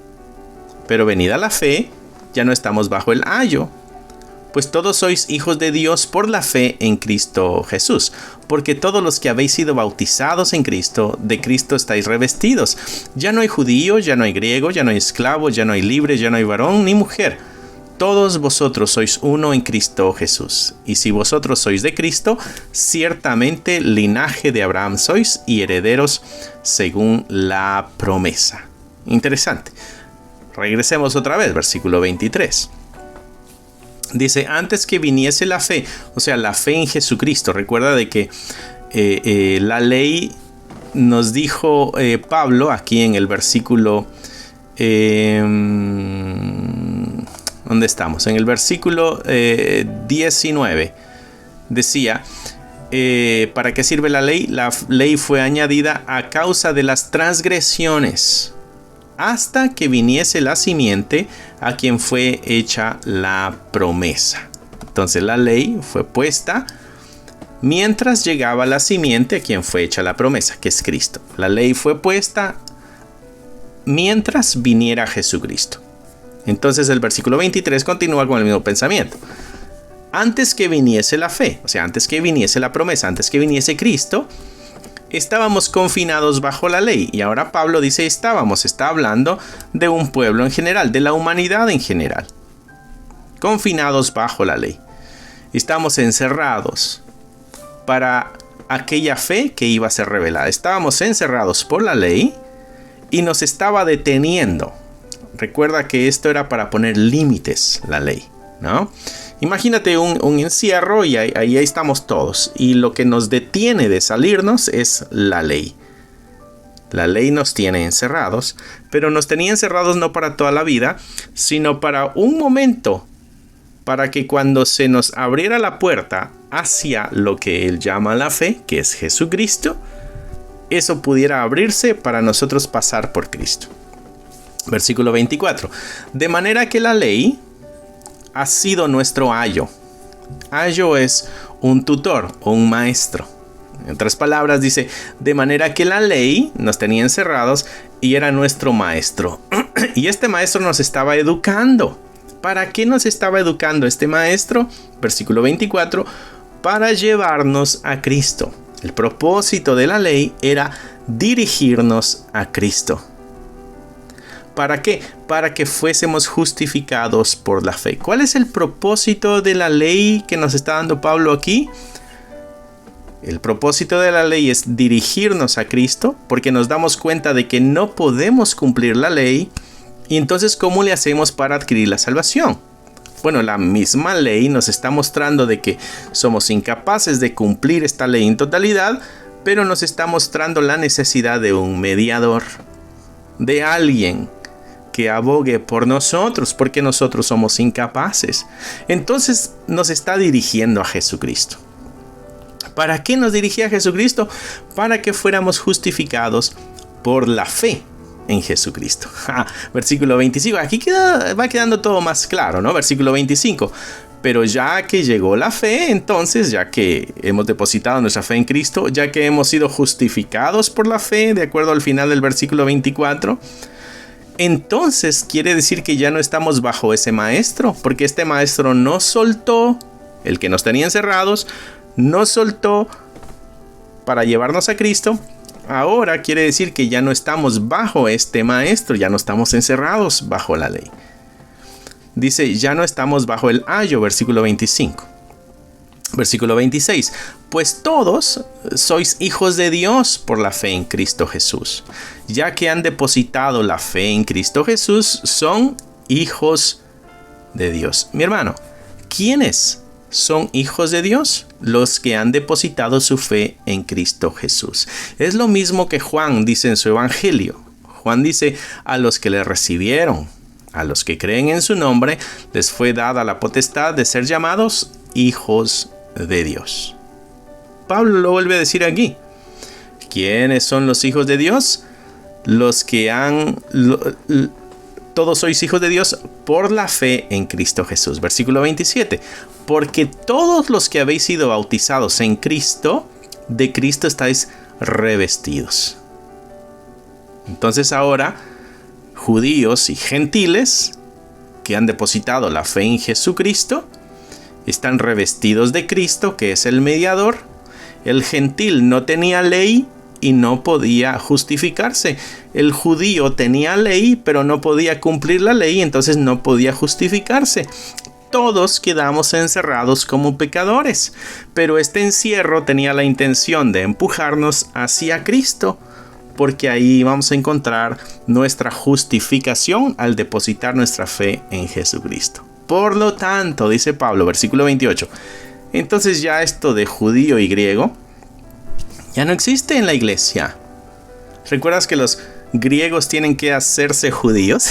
Pero venida la fe, ya no estamos bajo el ayo, Pues todos sois hijos de Dios por la fe en Cristo Jesús, porque todos los que habéis sido bautizados en Cristo, de Cristo estáis revestidos. Ya no hay judío, ya no hay griego, ya no hay esclavo, ya no hay libre, ya no hay varón ni mujer. Todos vosotros sois uno en Cristo Jesús. Y si vosotros sois de Cristo, ciertamente linaje de Abraham sois y herederos según la promesa. Interesante. Regresemos otra vez, versículo 23. Dice, antes que viniese la fe, o sea, la fe en Jesucristo. Recuerda de que la ley nos dijo Pablo aquí en el versículo... ¿dónde estamos? En el versículo 19. Decía, ¿para qué sirve la ley? La ley fue añadida a causa de las transgresiones, hasta que viniese la simiente a quien fue hecha la promesa. Entonces la ley fue puesta mientras llegaba la simiente a quien fue hecha la promesa, que es Cristo. La ley fue puesta mientras viniera Jesucristo. Entonces el versículo 23 continúa con el mismo pensamiento. Antes que viniese la fe, o sea, antes que viniese la promesa, antes que viniese Cristo, estábamos confinados bajo la ley. Y ahora Pablo dice está hablando de un pueblo en general, de la humanidad en general. Confinados bajo la ley. Estamos encerrados para aquella fe que iba a ser revelada. Estábamos encerrados por la ley y nos estaba deteniendo. Recuerda que esto era para poner límites, la ley, ¿no? Imagínate un encierro y ahí estamos todos. Y lo que nos detiene de salirnos es la ley. La ley nos tiene encerrados, pero nos tenía encerrados no para toda la vida, sino para un momento, para que cuando se nos abriera la puerta hacia lo que él llama la fe, que es Jesucristo, eso pudiera abrirse para nosotros pasar por Cristo. Versículo 24. De manera que la ley ha sido nuestro ayo. Ayo es un tutor o un maestro. En otras palabras dice, de manera que la ley nos tenía encerrados y era nuestro maestro. Y este maestro nos estaba educando. ¿Para qué nos estaba educando este maestro? Versículo 24. Para llevarnos a Cristo. El propósito de la ley era dirigirnos a Cristo. ¿Para qué? Para que fuésemos justificados por la fe. ¿Cuál es el propósito de la ley que nos está dando Pablo aquí? El propósito de la ley es dirigirnos a Cristo, porque nos damos cuenta de que no podemos cumplir la ley. Y entonces, ¿cómo le hacemos para adquirir la salvación? Bueno, la misma ley nos está mostrando de que somos incapaces de cumplir esta ley en totalidad, pero nos está mostrando la necesidad de un mediador, de alguien que abogue por nosotros, porque nosotros somos incapaces. Entonces nos está dirigiendo a Jesucristo. ¿Para qué nos dirigía a Jesucristo? Para que fuéramos justificados por la fe en Jesucristo. Versículo 25. Aquí va quedando todo más claro, ¿no? Versículo 25. Pero ya que llegó la fe, entonces, ya que hemos depositado nuestra fe en Cristo, ya que hemos sido justificados por la fe, de acuerdo al final del versículo 24, entonces quiere decir que ya no estamos bajo ese maestro, porque este maestro nos soltó, el que nos tenía encerrados, nos soltó para llevarnos a Cristo. Ahora quiere decir que ya no estamos bajo este maestro, ya no estamos encerrados bajo la ley. Dice, ya no estamos bajo el ayo, versículo 25. Versículo 26. Pues todos sois hijos de Dios por la fe en Cristo Jesús. Ya que han depositado la fe en Cristo Jesús, son hijos de Dios. Mi hermano, ¿quiénes son hijos de Dios? Los que han depositado su fe en Cristo Jesús. Es lo mismo que Juan dice en su evangelio. Juan dice, a los que le recibieron, a los que creen en su nombre, les fue dada la potestad de ser llamados hijos de Dios. Pablo lo vuelve a decir aquí. ¿Quiénes son los hijos de Dios? Los que todos sois hijos de Dios por la fe en Cristo Jesús. Versículo 27. Porque todos los que habéis sido bautizados en Cristo, de Cristo estáis revestidos. Entonces ahora, judíos y gentiles que han depositado la fe en Jesucristo, están revestidos de Cristo, que es el mediador. El gentil no tenía ley y no podía justificarse. El judío tenía ley, pero no podía cumplir la ley, entonces no podía justificarse. Todos quedamos encerrados como pecadores, pero este encierro tenía la intención de empujarnos hacia Cristo, porque ahí vamos a encontrar nuestra justificación al depositar nuestra fe en Jesucristo. Por lo tanto, dice Pablo, versículo 28, entonces ya esto de judío y griego ya no existe en la iglesia. ¿Recuerdas que los griegos tienen que hacerse judíos?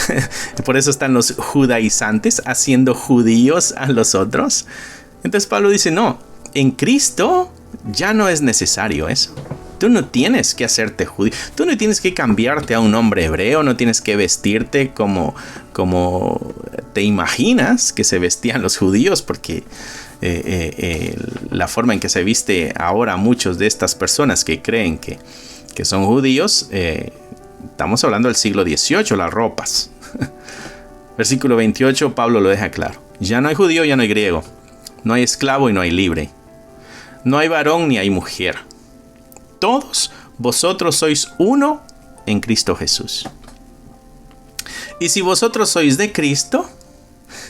Por eso están los judaizantes haciendo judíos a los otros. Entonces Pablo dice, no, en Cristo ya no es necesario eso. Tú no tienes que hacerte judío. Tú no tienes que cambiarte a un hombre hebreo. No tienes que vestirte como te imaginas que se vestían los judíos. Porque la forma en que se viste ahora muchos de estas personas que creen que son judíos, estamos hablando del siglo XVIII, las ropas. Versículo 28, Pablo lo deja claro. Ya no hay judío, ya no hay griego. No hay esclavo y no hay libre. No hay varón ni hay mujer. Todos vosotros sois uno en Cristo Jesús. Y si vosotros sois de Cristo,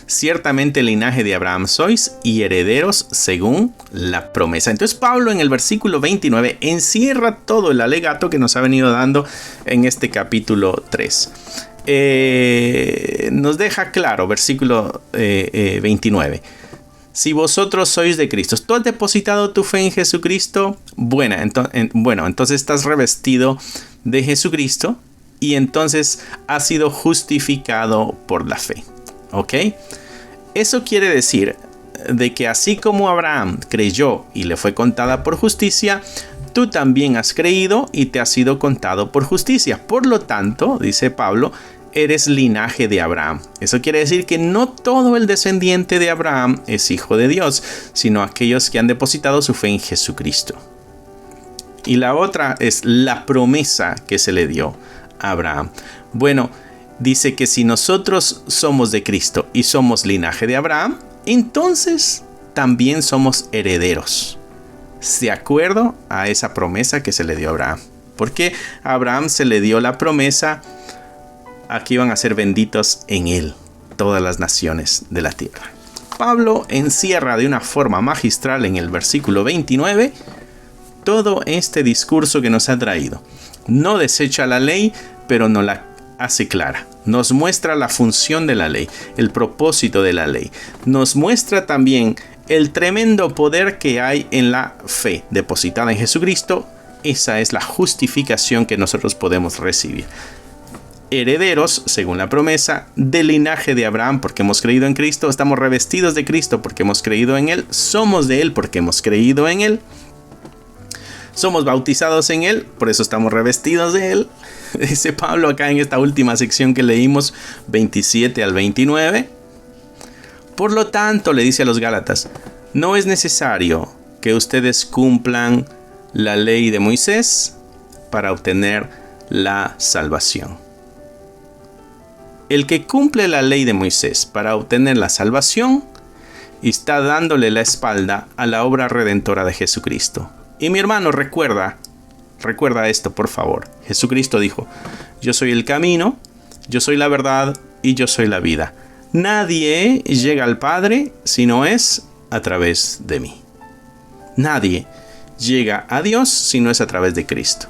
ciertamente el linaje de Abraham sois y herederos según la promesa. Entonces Pablo en el versículo 29 encierra todo el alegato que nos ha venido dando en este capítulo 3. Nos deja claro, versículo 29. Si vosotros sois de Cristo, ¿tú has depositado tu fe en Jesucristo? Bueno, entonces estás revestido de Jesucristo y entonces has sido justificado por la fe. ¿Ok? Eso quiere decir de que así como Abraham creyó y le fue contada por justicia, tú también has creído y te ha sido contado por justicia. Por lo tanto, dice Pablo, eres linaje de Abraham. Eso quiere decir que no todo el descendiente de Abraham es hijo de Dios, sino aquellos que han depositado su fe en Jesucristo. Y la otra es la promesa que se le dio a Abraham. Bueno, dice que si nosotros somos de Cristo y somos linaje de Abraham, entonces también somos herederos, de acuerdo a esa promesa que se le dio a Abraham. Porque a Abraham se le dio la promesa a que iban a ser benditos en él todas las naciones de la tierra. Pablo encierra de una forma magistral en el versículo 29 todo este discurso que nos ha traído. No desecha la ley, pero no la hace clara. Nos muestra la función de la ley, el propósito de la ley. Nos muestra también el tremendo poder que hay en la fe depositada en Jesucristo. Esa es la justificación que nosotros podemos recibir. Herederos, según la promesa, del linaje de Abraham, porque hemos creído en Cristo. Estamos revestidos de Cristo porque hemos creído en Él. Somos de Él porque hemos creído en Él. Somos bautizados en Él, por eso estamos revestidos de Él. Dice Pablo acá en esta última sección que leímos, 27 al 29. Por lo tanto, le dice a los Gálatas, no es necesario que ustedes cumplan la ley de Moisés para obtener la salvación. El que cumple la ley de Moisés para obtener la salvación está dándole la espalda a la obra redentora de Jesucristo. Y mi hermano, recuerda esto, por favor. Jesucristo dijo, yo soy el camino, yo soy la verdad y yo soy la vida. Nadie llega al Padre si no es a través de mí. Nadie llega a Dios si no es a través de Cristo.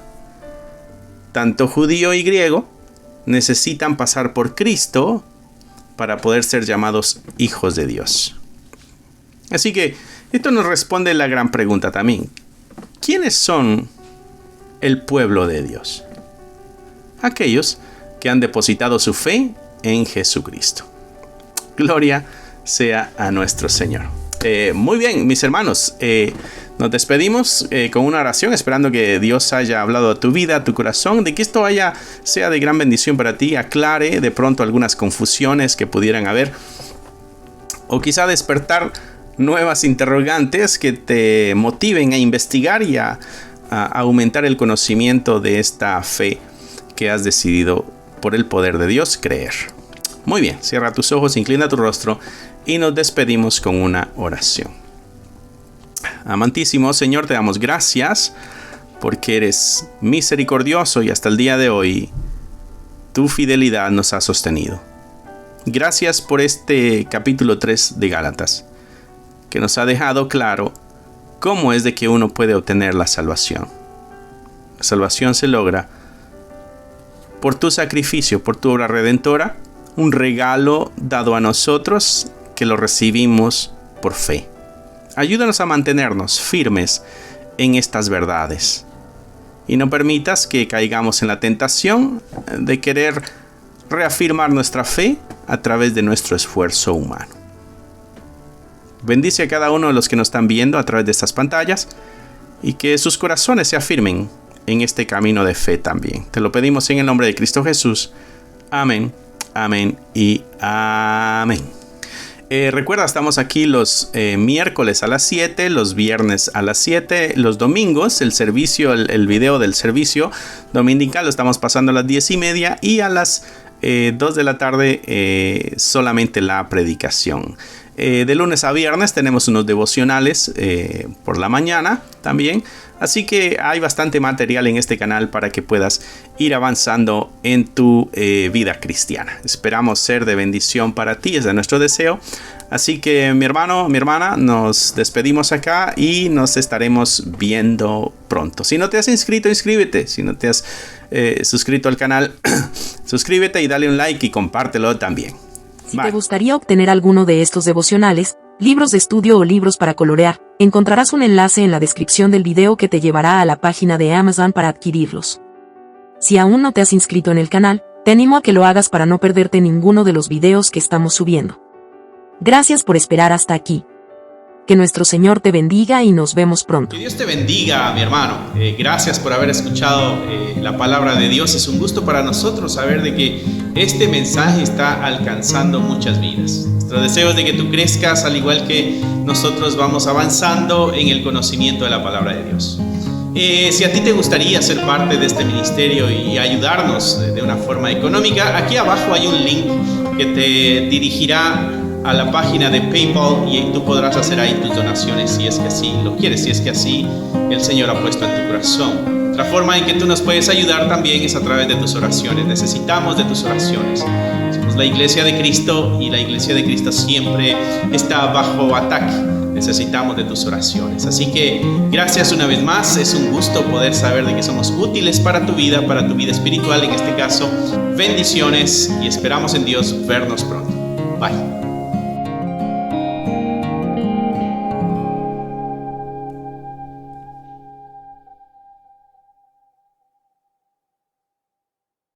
Tanto judío y griego necesitan pasar por Cristo para poder ser llamados hijos de Dios. Así que esto nos responde la gran pregunta también. ¿Quiénes son el pueblo de Dios? Aquellos que han depositado su fe en Jesucristo. Gloria sea a nuestro Señor. Muy bien, mis hermanos. Nos despedimos con una oración, esperando que Dios haya hablado a tu vida, a tu corazón, de que esto sea de gran bendición para ti, aclare de pronto algunas confusiones que pudieran haber, o quizá despertar nuevas interrogantes que te motiven a investigar y a aumentar el conocimiento de esta fe que has decidido por el poder de Dios creer. Muy bien, cierra tus ojos, inclina tu rostro y nos despedimos con una oración. Amantísimo Señor, te damos gracias porque eres misericordioso y hasta el día de hoy tu fidelidad nos ha sostenido. Gracias por este capítulo 3 de Gálatas, que nos ha dejado claro cómo es de que uno puede obtener la salvación. La salvación se logra por tu sacrificio, por tu obra redentora, un regalo dado a nosotros que lo recibimos por fe. Ayúdanos a mantenernos firmes en estas verdades y no permitas que caigamos en la tentación de querer reafirmar nuestra fe a través de nuestro esfuerzo humano. Bendice a cada uno de los que nos están viendo a través de estas pantallas y que sus corazones se afirmen en este camino de fe también. Te lo pedimos en el nombre de Cristo Jesús. Amén, amén y amén. Recuerda, estamos aquí los miércoles a las 7, los viernes a las 7, los domingos, el servicio, el video del servicio dominical lo estamos pasando a las 10:30 y a las 2 de la tarde solamente la predicación. De lunes a viernes tenemos unos devocionales por la mañana también. Así que hay bastante material en este canal para que puedas ir avanzando en tu vida cristiana. Esperamos ser de bendición para ti, ese es nuestro deseo. Así que mi hermano, mi hermana, nos despedimos acá y nos estaremos viendo pronto. Si no te has inscrito, inscríbete. Si no te has suscrito al canal, suscríbete y dale un like y compártelo también. Si te gustaría obtener alguno de estos devocionales, libros de estudio o libros para colorear, encontrarás un enlace en la descripción del video que te llevará a la página de Amazon para adquirirlos. Si aún no te has inscrito en el canal, te animo a que lo hagas para no perderte ninguno de los videos que estamos subiendo. Gracias por esperar hasta aquí. Que nuestro Señor te bendiga y nos vemos pronto. Que Dios te bendiga, mi hermano. Gracias por haber escuchado la palabra de Dios. Es un gusto para nosotros saber de que este mensaje está alcanzando muchas vidas. Nuestro deseo es de que tú crezcas al igual que nosotros vamos avanzando en el conocimiento de la palabra de Dios. Si a ti te gustaría ser parte de este ministerio y ayudarnos de una forma económica, aquí abajo hay un link que te dirigirá a la página de PayPal y tú podrás hacer ahí tus donaciones si es que así lo quieres, si es que así el Señor ha puesto en tu corazón. Otra forma en que tú nos puedes ayudar también es a través de tus oraciones. Necesitamos de tus oraciones. Somos la Iglesia de Cristo y la Iglesia de Cristo siempre está bajo ataque. Necesitamos de tus oraciones. Así que gracias una vez más. Es un gusto poder saber de que somos útiles para tu vida espiritual en este caso. Bendiciones y esperamos en Dios vernos pronto. Bye.